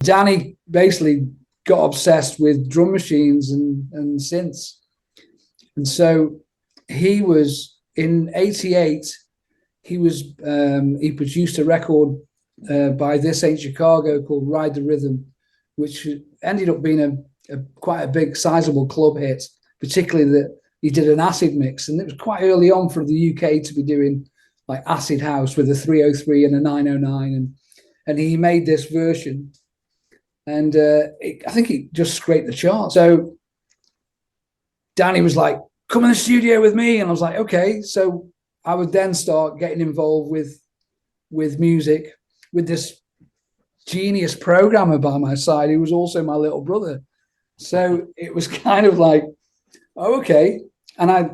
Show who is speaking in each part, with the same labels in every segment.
Speaker 1: Danny basically got obsessed with drum machines and synths. And so he was in '88, he produced a record by This Ain't Chicago called Ride the Rhythm, which ended up being a quite a big sizable club hit, particularly that he did an acid mix. And it was quite early on for the UK to be doing like acid house with a 303 and a 909. And he made this version. And I think it just scraped the chart. So Danny was like, come in the studio with me. And I was like, okay. So I would then start getting involved with music with this genius programmer by my side, who was also my little brother. So it was kind of like, oh, okay. And I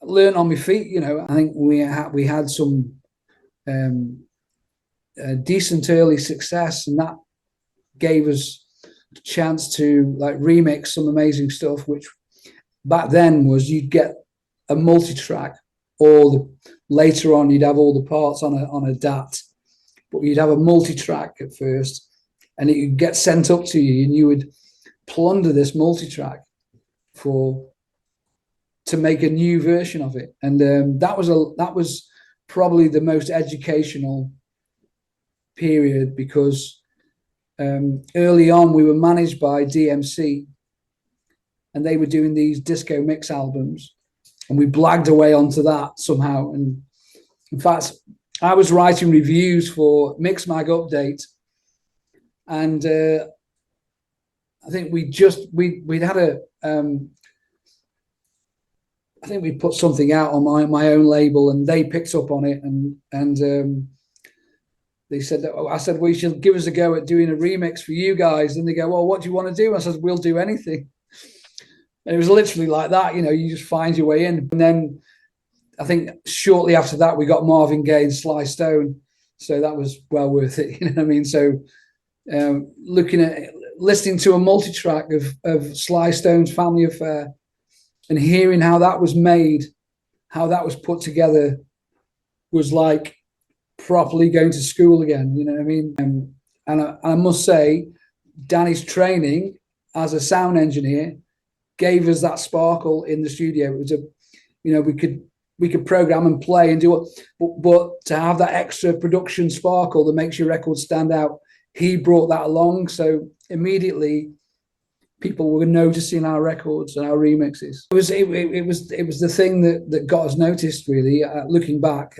Speaker 1: learned on my feet, you know. I think we had some decent early success, and that gave us a chance to like remix some amazing stuff, which back then was you'd get a multi-track, or later on you'd have all the parts on a DAT, but you'd have a multi-track at first, and it would get sent up to you, and you would plunder this multi-track to make a new version of it. And that was probably the most educational period, because early on we were managed by DMC, and they were doing these disco mix albums, and we blagged away onto that somehow. And in fact, I was writing reviews for Mixmag Update, and I think we'd had a I think we put something out on my own label, and they picked up on it, and they said that, I said, well, you should give us a go at doing a remix for you guys. And they go, well, what do you want to do? I said, we'll do anything. And it was literally like that, you know, you just find your way in. And then I think shortly after that, we got Marvin Gaye and Sly Stone. So that was well worth it, you know what I mean? So listening to a multi-track of Sly Stone's Family Affair, and hearing how that was made, how that was put together, was like properly going to school again, you know what I mean? And I must say, Danny's training as a sound engineer gave us that sparkle in the studio. It was we could program and play and do it, but to have that extra production sparkle that makes your record stand out, he brought that along. So immediately people were noticing our records and our remixes. It was the thing that got us noticed, really, looking back.